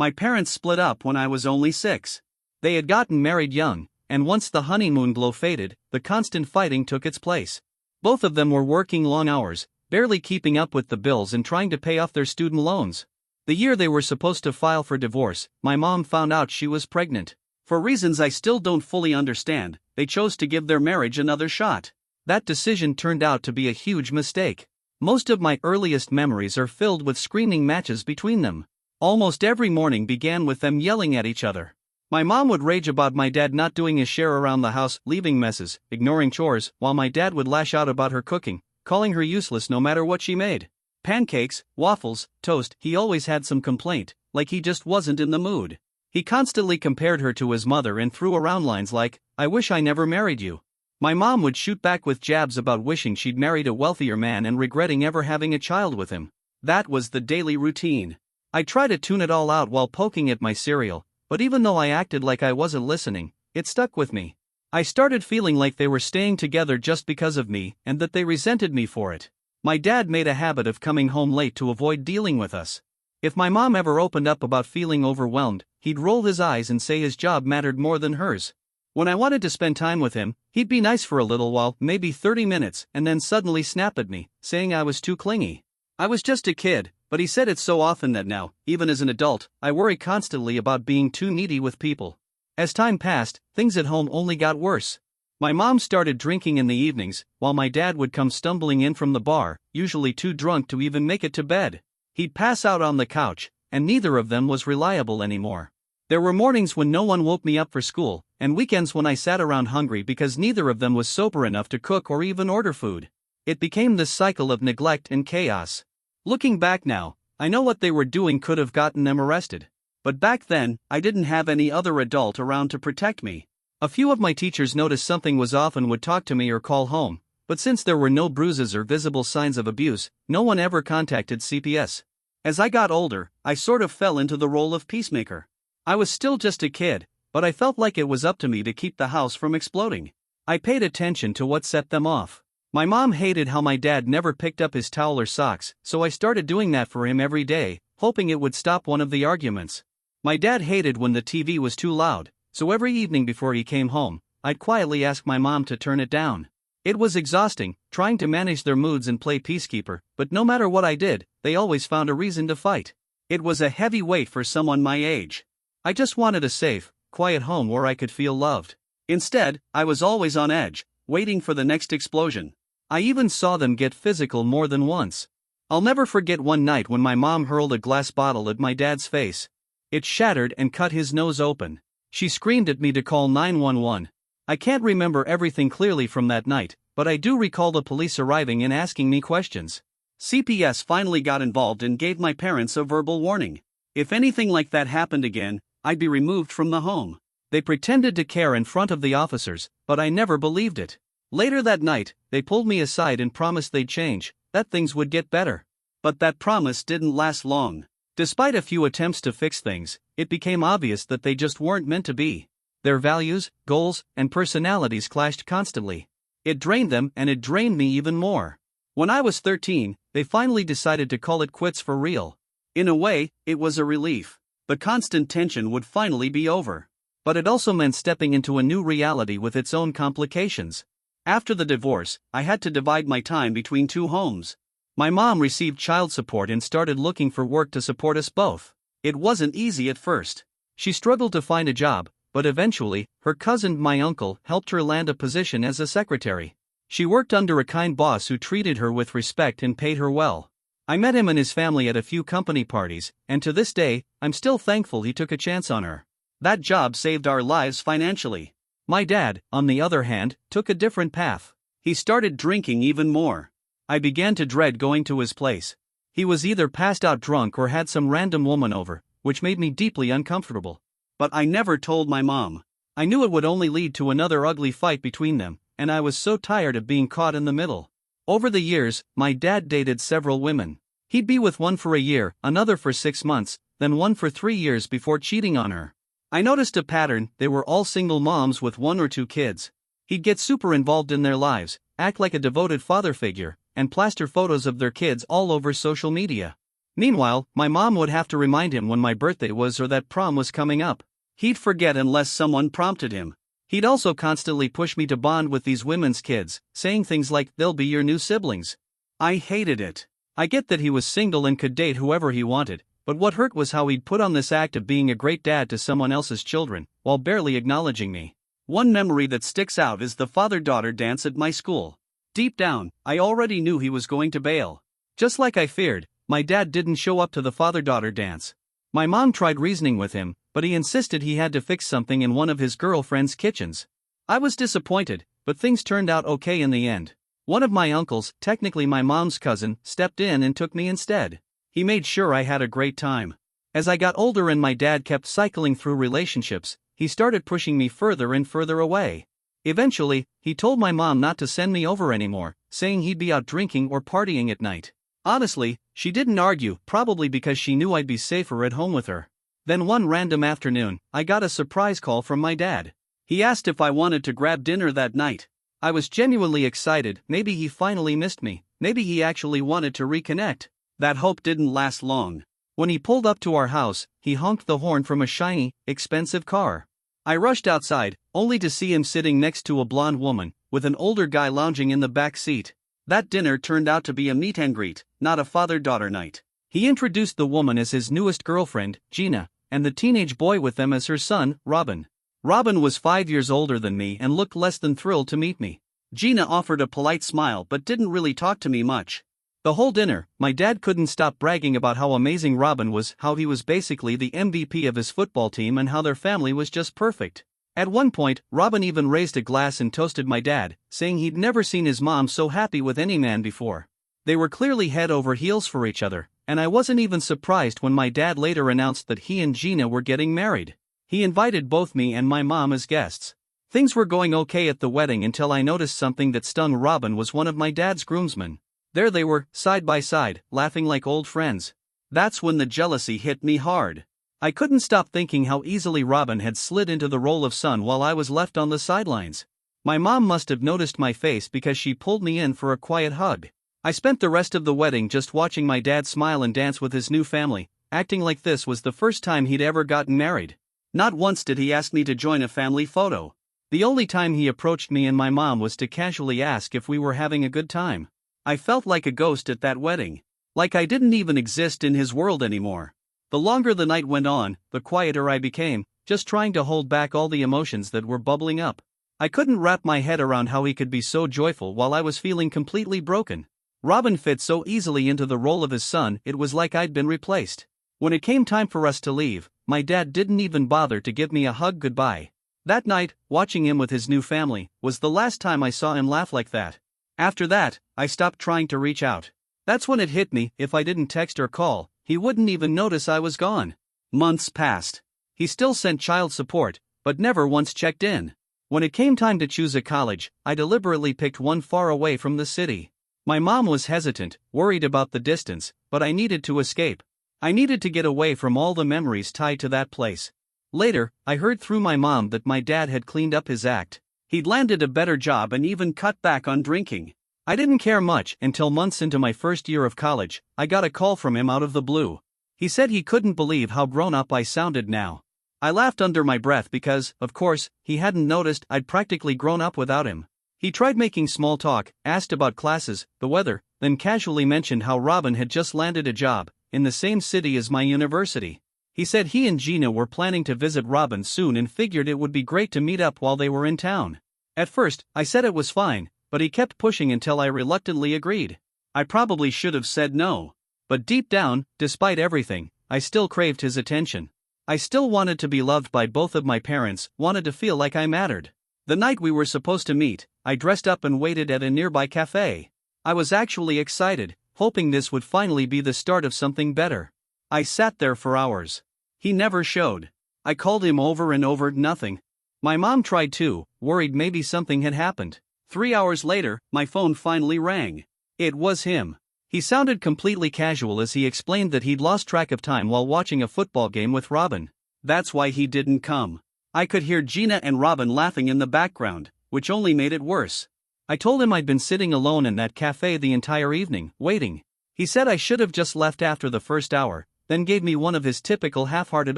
My parents split up when I was only 6. They had gotten married young, and once the honeymoon glow faded, the constant fighting took its place. Both of them were working long hours, barely keeping up with the bills and trying to pay off their student loans. The year they were supposed to file for divorce, my mom found out she was pregnant. For reasons I still don't fully understand, they chose to give their marriage another shot. That decision turned out to be a huge mistake. Most of my earliest memories are filled with screaming matches between them. Almost every morning began with them yelling at each other. My mom would rage about my dad not doing his share around the house, leaving messes, ignoring chores, while my dad would lash out about her cooking, calling her useless no matter what she made. Pancakes, waffles, toast, he always had some complaint, like he just wasn't in the mood. He constantly compared her to his mother and threw around lines like, "I wish I never married you." My mom would shoot back with jabs about wishing she'd married a wealthier man and regretting ever having a child with him. That was the daily routine. I tried to tune it all out while poking at my cereal, but even though I acted like I wasn't listening, it stuck with me. I started feeling like they were staying together just because of me and that they resented me for it. My dad made a habit of coming home late to avoid dealing with us. If my mom ever opened up about feeling overwhelmed, he'd roll his eyes and say his job mattered more than hers. When I wanted to spend time with him, he'd be nice for a little while, maybe 30 minutes, and then suddenly snap at me, saying I was too clingy. I was just a kid, but he said it so often that now, even as an adult, I worry constantly about being too needy with people. As time passed, things at home only got worse. My mom started drinking in the evenings, while my dad would come stumbling in from the bar, usually too drunk to even make it to bed. He'd pass out on the couch, and neither of them was reliable anymore. There were mornings when no one woke me up for school, and weekends when I sat around hungry because neither of them was sober enough to cook or even order food. It became this cycle of neglect and chaos. Looking back now, I know what they were doing could have gotten them arrested. But back then, I didn't have any other adult around to protect me. A few of my teachers noticed something was off and would talk to me or call home, but since there were no bruises or visible signs of abuse, no one ever contacted CPS. As I got older, I sort of fell into the role of peacemaker. I was still just a kid, but I felt like it was up to me to keep the house from exploding. I paid attention to what set them off. My mom hated how my dad never picked up his towel or socks, so I started doing that for him every day, hoping it would stop one of the arguments. My dad hated when the TV was too loud, so every evening before he came home, I'd quietly ask my mom to turn it down. It was exhausting, trying to manage their moods and play peacekeeper, but no matter what I did, they always found a reason to fight. It was a heavy weight for someone my age. I just wanted a safe, quiet home where I could feel loved. Instead, I was always on edge, waiting for the next explosion. I even saw them get physical more than once. I'll never forget one night when my mom hurled a glass bottle at my dad's face. It shattered and cut his nose open. She screamed at me to call 911. I can't remember everything clearly from that night, but I do recall the police arriving and asking me questions. CPS finally got involved and gave my parents a verbal warning. If anything like that happened again, I'd be removed from the home. They pretended to care in front of the officers, but I never believed it. Later that night, they pulled me aside and promised they'd change, that things would get better. But that promise didn't last long. Despite a few attempts to fix things, it became obvious that they just weren't meant to be. Their values, goals, and personalities clashed constantly. It drained them and it drained me even more. When I was 13, they finally decided to call it quits for real. In a way, it was a relief. The constant tension would finally be over. But it also meant stepping into a new reality with its own complications. After the divorce, I had to divide my time between two homes. My mom received child support and started looking for work to support us both. It wasn't easy at first. She struggled to find a job, but eventually, her cousin, my uncle, helped her land a position as a secretary. She worked under a kind boss who treated her with respect and paid her well. I met him and his family at a few company parties, and to this day, I'm still thankful he took a chance on her. That job saved our lives financially. My dad, on the other hand, took a different path. He started drinking even more. I began to dread going to his place. He was either passed out drunk or had some random woman over, which made me deeply uncomfortable. But I never told my mom. I knew it would only lead to another ugly fight between them, and I was so tired of being caught in the middle. Over the years, my dad dated several women. He'd be with one for a year, another for 6 months, then one for 3 years before cheating on her. I noticed a pattern: they were all single moms with 1 or 2 kids. He'd get super involved in their lives, act like a devoted father figure, and plaster photos of their kids all over social media. Meanwhile, my mom would have to remind him when my birthday was or that prom was coming up. He'd forget unless someone prompted him. He'd also constantly push me to bond with these women's kids, saying things like, "They'll be your new siblings." I hated it. I get that he was single and could date whoever he wanted, but what hurt was how he'd put on this act of being a great dad to someone else's children, while barely acknowledging me. One memory that sticks out is the father-daughter dance at my school. Deep down, I already knew he was going to bail. Just like I feared, my dad didn't show up to the father-daughter dance. My mom tried reasoning with him, but he insisted he had to fix something in one of his girlfriend's kitchens. I was disappointed, but things turned out okay in the end. One of my uncles, technically my mom's cousin, stepped in and took me instead. He made sure I had a great time. As I got older and my dad kept cycling through relationships, he started pushing me further and further away. Eventually, he told my mom not to send me over anymore, saying he'd be out drinking or partying at night. Honestly, she didn't argue, probably because she knew I'd be safer at home with her. Then one random afternoon, I got a surprise call from my dad. He asked if I wanted to grab dinner that night. I was genuinely excited. Maybe he finally missed me. Maybe he actually wanted to reconnect. That hope didn't last long. When he pulled up to our house, he honked the horn from a shiny, expensive car. I rushed outside, only to see him sitting next to a blonde woman, with an older guy lounging in the back seat. That dinner turned out to be a meet and greet, not a father-daughter night. He introduced the woman as his newest girlfriend, Gina, and the teenage boy with them as her son, Robin. Robin was 5 years older than me and looked less than thrilled to meet me. Gina offered a polite smile but didn't really talk to me much. The whole dinner, my dad couldn't stop bragging about how amazing Robin was, how he was basically the MVP of his football team and how their family was just perfect. At one point, Robin even raised a glass and toasted my dad, saying he'd never seen his mom so happy with any man before. They were clearly head over heels for each other, and I wasn't even surprised when my dad later announced that he and Gina were getting married. He invited both me and my mom as guests. Things were going okay at the wedding until I noticed something that stung. Robin was one of my dad's groomsmen. There they were, side by side, laughing like old friends. That's when the jealousy hit me hard. I couldn't stop thinking how easily Robin had slid into the role of son while I was left on the sidelines. My mom must have noticed my face because she pulled me in for a quiet hug. I spent the rest of the wedding just watching my dad smile and dance with his new family, acting like this was the first time he'd ever gotten married. Not once did he ask me to join a family photo. The only time he approached me and my mom was to casually ask if we were having a good time. I felt like a ghost at that wedding. Like I didn't even exist in his world anymore. The longer the night went on, the quieter I became, just trying to hold back all the emotions that were bubbling up. I couldn't wrap my head around how he could be so joyful while I was feeling completely broken. Robin fit so easily into the role of his son, it was like I'd been replaced. When it came time for us to leave, my dad didn't even bother to give me a hug goodbye. That night, watching him with his new family, was the last time I saw him laugh like that. After that, I stopped trying to reach out. That's when it hit me, if I didn't text or call, he wouldn't even notice I was gone. Months passed. He still sent child support, but never once checked in. When it came time to choose a college, I deliberately picked one far away from the city. My mom was hesitant, worried about the distance, but I needed to escape. I needed to get away from all the memories tied to that place. Later, I heard through my mom that my dad had cleaned up his act. He'd landed a better job and even cut back on drinking. I didn't care much until months into my first year of college, I got a call from him out of the blue. He said he couldn't believe how grown up I sounded now. I laughed under my breath because, of course, he hadn't noticed I'd practically grown up without him. He tried making small talk, asked about classes, the weather, then casually mentioned how Robin had just landed a job in the same city as my university. He said he and Gina were planning to visit Robin soon and figured it would be great to meet up while they were in town. At first, I said it was fine, but he kept pushing until I reluctantly agreed. I probably should have said no. But deep down, despite everything, I still craved his attention. I still wanted to be loved by both of my parents, wanted to feel like I mattered. The night we were supposed to meet, I dressed up and waited at a nearby cafe. I was actually excited, hoping this would finally be the start of something better. I sat there for hours. He never showed. I called him over and over, nothing. My mom tried too, worried maybe something had happened. 3 hours later, my phone finally rang. It was him. He sounded completely casual as he explained that he'd lost track of time while watching a football game with Robin. That's why he didn't come. I could hear Gina and Robin laughing in the background, which only made it worse. I told him I'd been sitting alone in that cafe the entire evening, waiting. He said I should have just left after the first hour, then gave me one of his typical half-hearted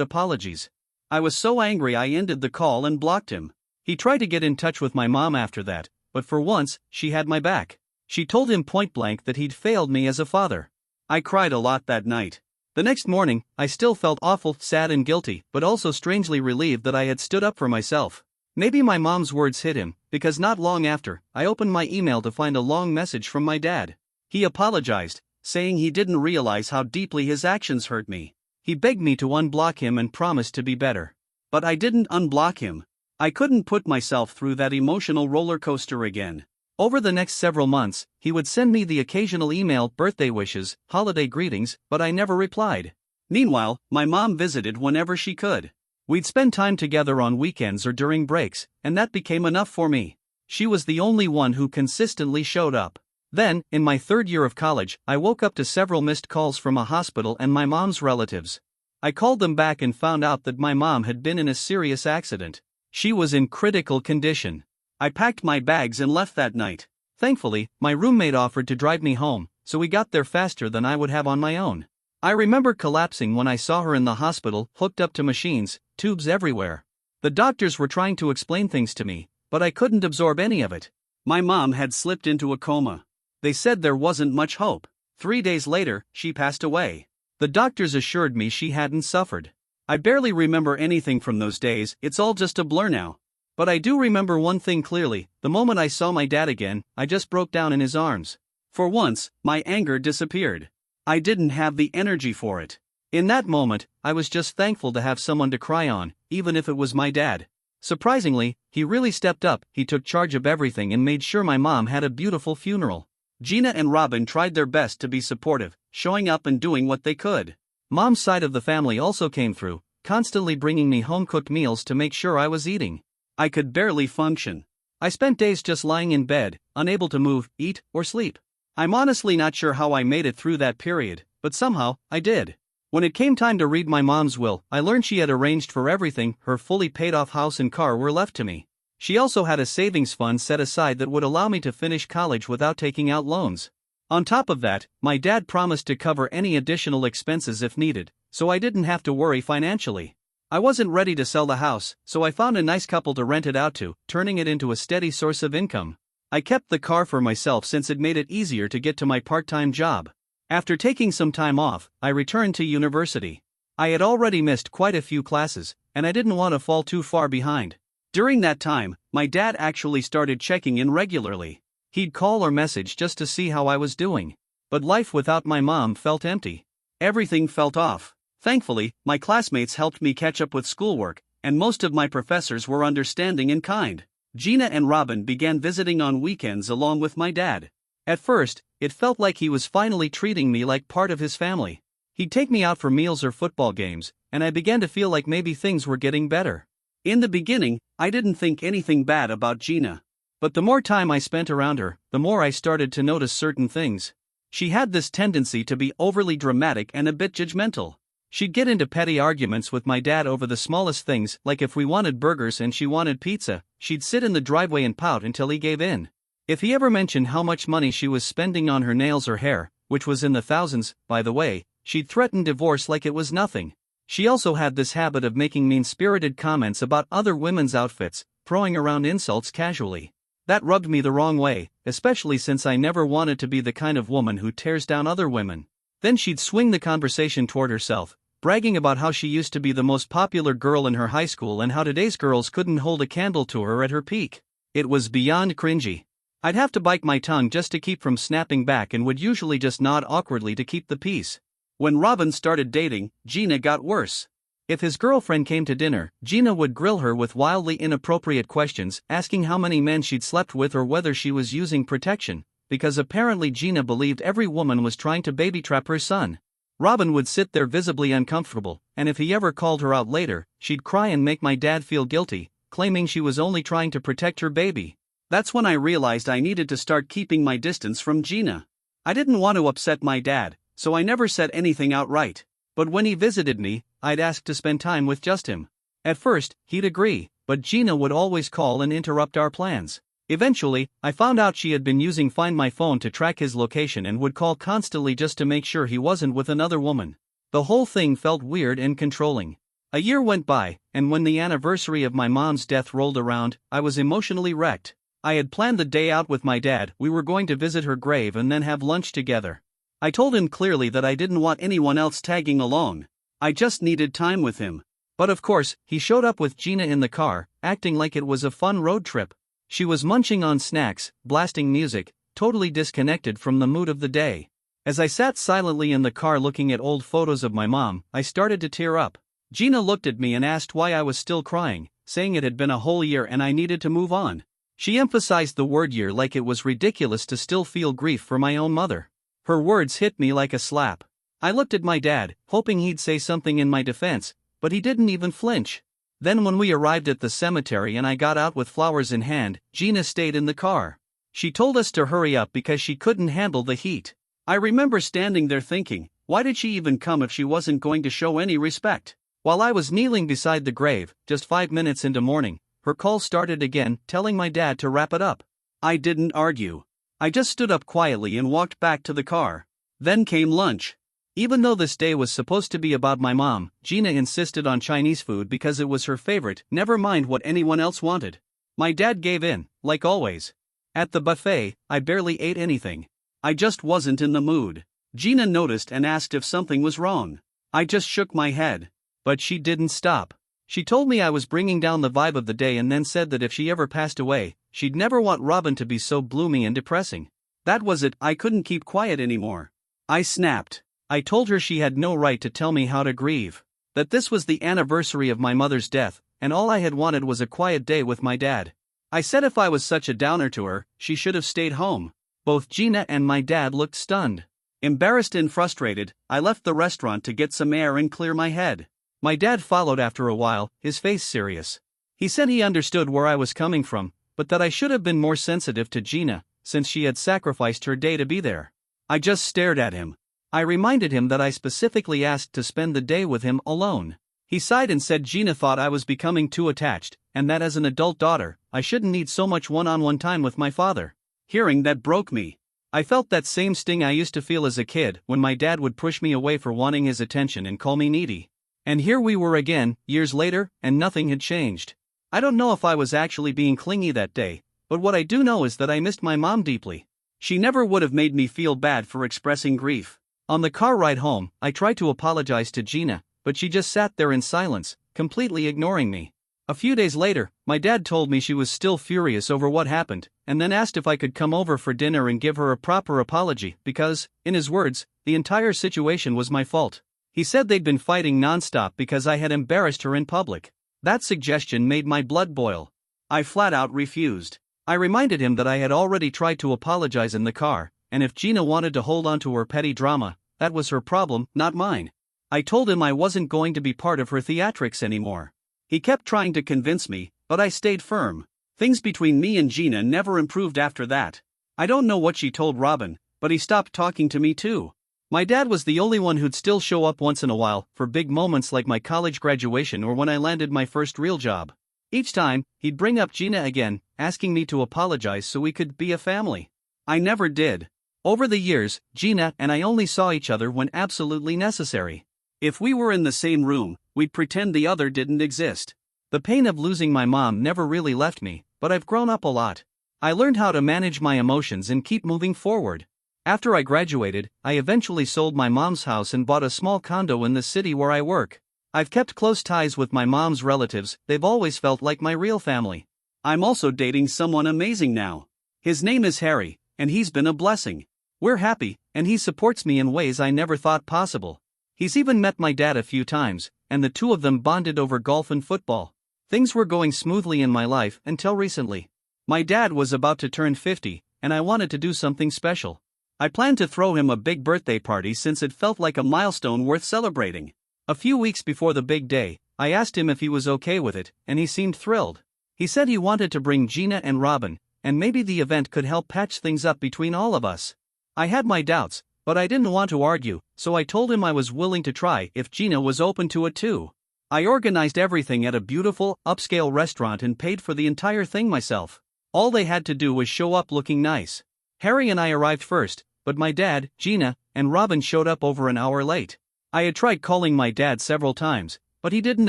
apologies. I was so angry I ended the call and blocked him. He tried to get in touch with my mom after that, but for once, she had my back. She told him point-blank that he'd failed me as a father. I cried a lot that night. The next morning, I still felt awful, sad and guilty, but also strangely relieved that I had stood up for myself. Maybe my mom's words hit him, because not long after, I opened my email to find a long message from my dad. He apologized, saying he didn't realize how deeply his actions hurt me. He begged me to unblock him and promised to be better. But I didn't unblock him. I couldn't put myself through that emotional roller coaster again. Over the next several months, he would send me the occasional email, birthday wishes, holiday greetings, but I never replied. Meanwhile, my mom visited whenever she could. We'd spend time together on weekends or during breaks, and that became enough for me. She was the only one who consistently showed up. Then, in my third year of college, I woke up to several missed calls from a hospital and my mom's relatives. I called them back and found out that my mom had been in a serious accident. She was in critical condition. I packed my bags and left that night. Thankfully, my roommate offered to drive me home, so we got there faster than I would have on my own. I remember collapsing when I saw her in the hospital, hooked up to machines, tubes everywhere. The doctors were trying to explain things to me, but I couldn't absorb any of it. My mom had slipped into a coma. They said there wasn't much hope. 3 days later, she passed away. The doctors assured me she hadn't suffered. I barely remember anything from those days, it's all just a blur now. But I do remember one thing clearly: the moment I saw my dad again, I just broke down in his arms. For once, my anger disappeared. I didn't have the energy for it. In that moment, I was just thankful to have someone to cry on, even if it was my dad. Surprisingly, he really stepped up, he took charge of everything and made sure my mom had a beautiful funeral. Gina and Robin tried their best to be supportive, showing up and doing what they could. Mom's side of the family also came through, constantly bringing me home-cooked meals to make sure I was eating. I could barely function. I spent days just lying in bed, unable to move, eat, or sleep. I'm honestly not sure how I made it through that period, but somehow, I did. When it came time to read my mom's will, I learned she had arranged for everything. Her fully paid-off house and car were left to me. She also had a savings fund set aside that would allow me to finish college without taking out loans. On top of that, my dad promised to cover any additional expenses if needed, so I didn't have to worry financially. I wasn't ready to sell the house, so I found a nice couple to rent it out to, turning it into a steady source of income. I kept the car for myself since it made it easier to get to my part-time job. After taking some time off, I returned to university. I had already missed quite a few classes, and I didn't want to fall too far behind. During that time, my dad actually started checking in regularly. He'd call or message just to see how I was doing. But life without my mom felt empty. Everything felt off. Thankfully, my classmates helped me catch up with schoolwork, and most of my professors were understanding and kind. Gina and Robin began visiting on weekends along with my dad. At first, it felt like he was finally treating me like part of his family. He'd take me out for meals or football games, and I began to feel like maybe things were getting better. In the beginning, I didn't think anything bad about Gina. But the more time I spent around her, the more I started to notice certain things. She had this tendency to be overly dramatic and a bit judgmental. She'd get into petty arguments with my dad over the smallest things, like if we wanted burgers and she wanted pizza, she'd sit in the driveway and pout until he gave in. If he ever mentioned how much money she was spending on her nails or hair, which was in the thousands, by the way, she'd threaten divorce like it was nothing. She also had this habit of making mean-spirited comments about other women's outfits, throwing around insults casually. That rubbed me the wrong way, especially since I never wanted to be the kind of woman who tears down other women. Then she'd swing the conversation toward herself, bragging about how she used to be the most popular girl in her high school and how today's girls couldn't hold a candle to her at her peak. It was beyond cringy. I'd have to bite my tongue just to keep from snapping back and would usually just nod awkwardly to keep the peace. When Robin started dating, Gina got worse. If his girlfriend came to dinner, Gina would grill her with wildly inappropriate questions, asking how many men she'd slept with or whether she was using protection, because apparently Gina believed every woman was trying to baby trap her son. Robin would sit there visibly uncomfortable, and if he ever called her out later, she'd cry and make my dad feel guilty, claiming she was only trying to protect her baby. That's when I realized I needed to start keeping my distance from Gina. I didn't want to upset my dad, so I never said anything outright. But when he visited me, I'd ask to spend time with just him. At first, he'd agree, but Gina would always call and interrupt our plans. Eventually, I found out she had been using Find My Phone to track his location and would call constantly just to make sure he wasn't with another woman. The whole thing felt weird and controlling. A year went by, and when the anniversary of my mom's death rolled around, I was emotionally wrecked. I had planned the day out with my dad. We were going to visit her grave and then have lunch together. I told him clearly that I didn't want anyone else tagging along. I just needed time with him. But of course, he showed up with Gina in the car, acting like it was a fun road trip. She was munching on snacks, blasting music, totally disconnected from the mood of the day. As I sat silently in the car looking at old photos of my mom, I started to tear up. Gina looked at me and asked why I was still crying, saying it had been a whole year and I needed to move on. She emphasized the word year like it was ridiculous to still feel grief for my own mother. Her words hit me like a slap. I looked at my dad, hoping he'd say something in my defense, but he didn't even flinch. Then when we arrived at the cemetery and I got out with flowers in hand, Gina stayed in the car. She told us to hurry up because she couldn't handle the heat. I remember standing there thinking, why did she even come if she wasn't going to show any respect? While I was kneeling beside the grave, just 5 minutes into mourning, her call started again, telling my dad to wrap it up. I didn't argue. I just stood up quietly and walked back to the car. Then came lunch. Even though this day was supposed to be about my mom, Gina insisted on Chinese food because it was her favorite, never mind what anyone else wanted. My dad gave in, like always. At the buffet, I barely ate anything. I just wasn't in the mood. Gina noticed and asked if something was wrong. I just shook my head. But she didn't stop. She told me I was bringing down the vibe of the day and then said that if she ever passed away, she'd never want Robin to be so gloomy and depressing. That was it. I couldn't keep quiet anymore. I snapped. I told her she had no right to tell me how to grieve. That this was the anniversary of my mother's death, and all I had wanted was a quiet day with my dad. I said if I was such a downer to her, she should have stayed home. Both Gina and my dad looked stunned. Embarrassed and frustrated, I left the restaurant to get some air and clear my head. My dad followed after a while, his face serious. He said he understood where I was coming from, but that I should have been more sensitive to Gina, since she had sacrificed her day to be there. I just stared at him. I reminded him that I specifically asked to spend the day with him alone. He sighed and said Gina thought I was becoming too attached, and that as an adult daughter, I shouldn't need so much one-on-one time with my father. Hearing that broke me. I felt that same sting I used to feel as a kid when my dad would push me away for wanting his attention and call me needy. And here we were again, years later, and nothing had changed. I don't know if I was actually being clingy that day, but what I do know is that I missed my mom deeply. She never would have made me feel bad for expressing grief. On the car ride home, I tried to apologize to Gina, but she just sat there in silence, completely ignoring me. A few days later, my dad told me she was still furious over what happened, and then asked if I could come over for dinner and give her a proper apology because, in his words, the entire situation was my fault. He said they'd been fighting nonstop because I had embarrassed her in public. That suggestion made my blood boil. I flat out refused. I reminded him that I had already tried to apologize in the car, and if Gina wanted to hold on to her petty drama, that was her problem, not mine. I told him I wasn't going to be part of her theatrics anymore. He kept trying to convince me, but I stayed firm. Things between me and Gina never improved after that. I don't know what she told Robin, but he stopped talking to me too. My dad was the only one who'd still show up once in a while for big moments like my college graduation or when I landed my first real job. Each time, he'd bring up Gina again, asking me to apologize so we could be a family. I never did. Over the years, Gina and I only saw each other when absolutely necessary. If we were in the same room, we'd pretend the other didn't exist. The pain of losing my mom never really left me, but I've grown up a lot. I learned how to manage my emotions and keep moving forward. After I graduated, I eventually sold my mom's house and bought a small condo in the city where I work. I've kept close ties with my mom's relatives, they've always felt like my real family. I'm also dating someone amazing now. His name is Harry, and he's been a blessing. We're happy, and he supports me in ways I never thought possible. He's even met my dad a few times, and the two of them bonded over golf and football. Things were going smoothly in my life until recently. My dad was about to turn 50, and I wanted to do something special. I planned to throw him a big birthday party since it felt like a milestone worth celebrating. A few weeks before the big day, I asked him if he was okay with it, and he seemed thrilled. He said he wanted to bring Gina and Robin, and maybe the event could help patch things up between all of us. I had my doubts, but I didn't want to argue, so I told him I was willing to try if Gina was open to it too. I organized everything at a beautiful, upscale restaurant and paid for the entire thing myself. All they had to do was show up looking nice. Harry and I arrived first, but my dad, Gina, and Robin showed up over an hour late. I had tried calling my dad several times, but he didn't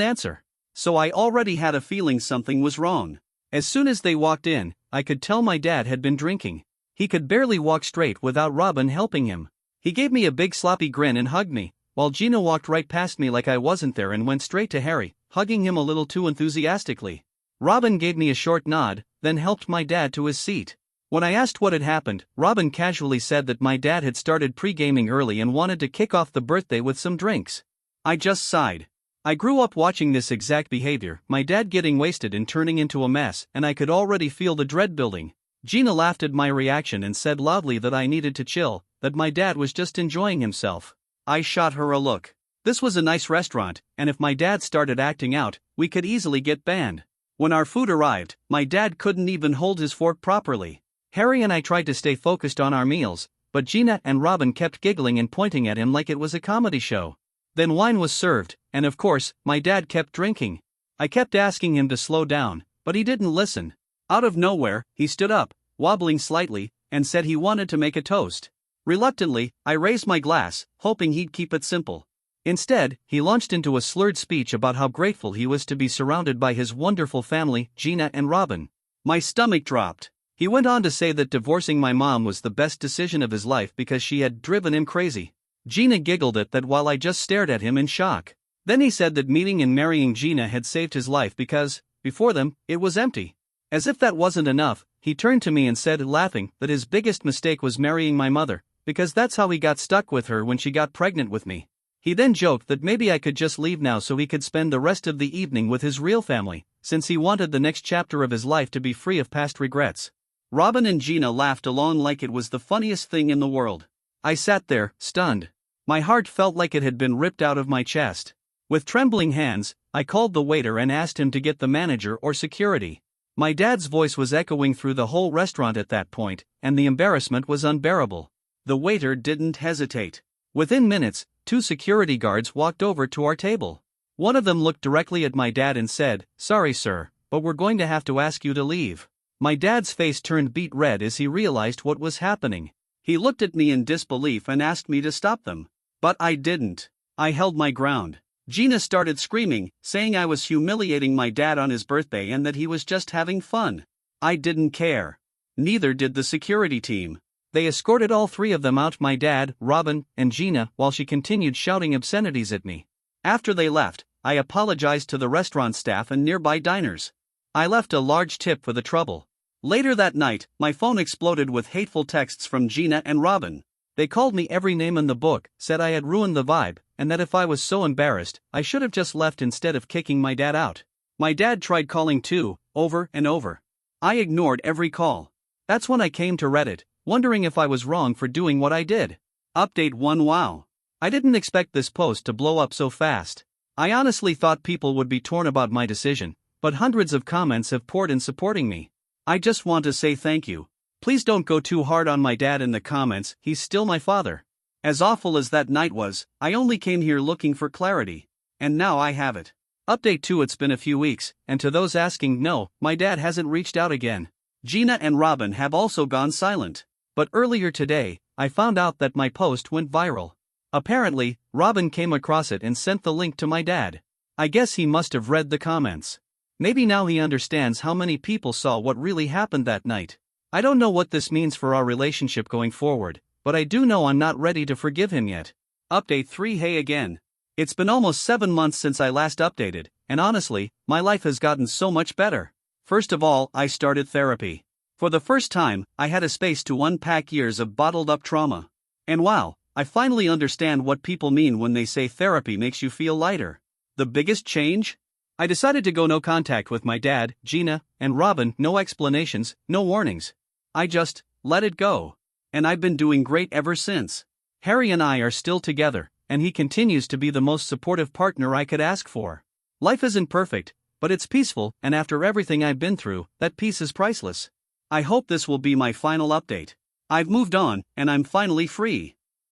answer. So I already had a feeling something was wrong. As soon as they walked in, I could tell my dad had been drinking. He could barely walk straight without Robin helping him. He gave me a big sloppy grin and hugged me, while Gina walked right past me like I wasn't there and went straight to Harry, hugging him a little too enthusiastically. Robin gave me a short nod, then helped my dad to his seat. When I asked what had happened, Robin casually said that my dad had started pre-gaming early and wanted to kick off the birthday with some drinks. I just sighed. I grew up watching this exact behavior, my dad getting wasted and turning into a mess, and I could already feel the dread building. Gina laughed at my reaction and said loudly that I needed to chill, that my dad was just enjoying himself. I shot her a look. This was a nice restaurant, and if my dad started acting out, we could easily get banned. When our food arrived, my dad couldn't even hold his fork properly. Harry and I tried to stay focused on our meals, but Gina and Robin kept giggling and pointing at him like it was a comedy show. Then wine was served, and of course, my dad kept drinking. I kept asking him to slow down, but he didn't listen. Out of nowhere, he stood up, wobbling slightly, and said he wanted to make a toast. Reluctantly, I raised my glass, hoping he'd keep it simple. Instead, he launched into a slurred speech about how grateful he was to be surrounded by his wonderful family, Gina and Robin. My stomach dropped. He went on to say that divorcing my mom was the best decision of his life because she had driven him crazy. Gina giggled at that while I just stared at him in shock. Then he said that meeting and marrying Gina had saved his life because, before them, it was empty. As if that wasn't enough, he turned to me and said, laughing, that his biggest mistake was marrying my mother, because that's how he got stuck with her when she got pregnant with me. He then joked that maybe I could just leave now so he could spend the rest of the evening with his real family, since he wanted the next chapter of his life to be free of past regrets. Robin and Gina laughed along like it was the funniest thing in the world. I sat there, stunned. My heart felt like it had been ripped out of my chest. With trembling hands, I called the waiter and asked him to get the manager or security. My dad's voice was echoing through the whole restaurant at that point, and the embarrassment was unbearable. The waiter didn't hesitate. Within minutes, 2 security guards walked over to our table. One of them looked directly at my dad and said, "Sorry sir, but we're going to have to ask you to leave." My dad's face turned beet red as he realized what was happening. He looked at me in disbelief and asked me to stop them. But I didn't. I held my ground. Gina started screaming, saying I was humiliating my dad on his birthday and that he was just having fun. I didn't care. Neither did the security team. They escorted all 3 of them out, my dad, Robin, and Gina, while she continued shouting obscenities at me. After they left, I apologized to the restaurant staff and nearby diners. I left a large tip for the trouble. Later that night, my phone exploded with hateful texts from Gina and Robin. They called me every name in the book, said I had ruined the vibe, and that if I was so embarrassed, I should have just left instead of kicking my dad out. My dad tried calling too, over and over. I ignored every call. That's when I came to Reddit, wondering if I was wrong for doing what I did. Update 1. Wow. I didn't expect this post to blow up so fast. I honestly thought people would be torn about my decision, but hundreds of comments have poured in supporting me. I just want to say thank you. Please don't go too hard on my dad in the comments, he's still my father. As awful as that night was, I only came here looking for clarity. And now I have it. Update 2. It's been a few weeks, and to those asking, no, my dad hasn't reached out again. Gina and Robin have also gone silent. But earlier today, I found out that my post went viral. Apparently, Robin came across it and sent the link to my dad. I guess he must have read the comments. Maybe now he understands how many people saw what really happened that night. I don't know what this means for our relationship going forward, but I do know I'm not ready to forgive him yet. Update 3. Hey again. It's been almost 7 months since I last updated, and honestly, my life has gotten so much better. First of all, I started therapy. For the first time, I had a space to unpack years of bottled up trauma. And wow, I finally understand what people mean when they say therapy makes you feel lighter. The biggest change? I decided to go no contact with my dad, Gina, and Robin, no explanations, no warnings. I just let it go. And I've been doing great ever since. Harry and I are still together, and he continues to be the most supportive partner I could ask for. Life isn't perfect, but it's peaceful, and after everything I've been through, that peace is priceless. I hope this will be my final update. I've moved on, and I'm finally free.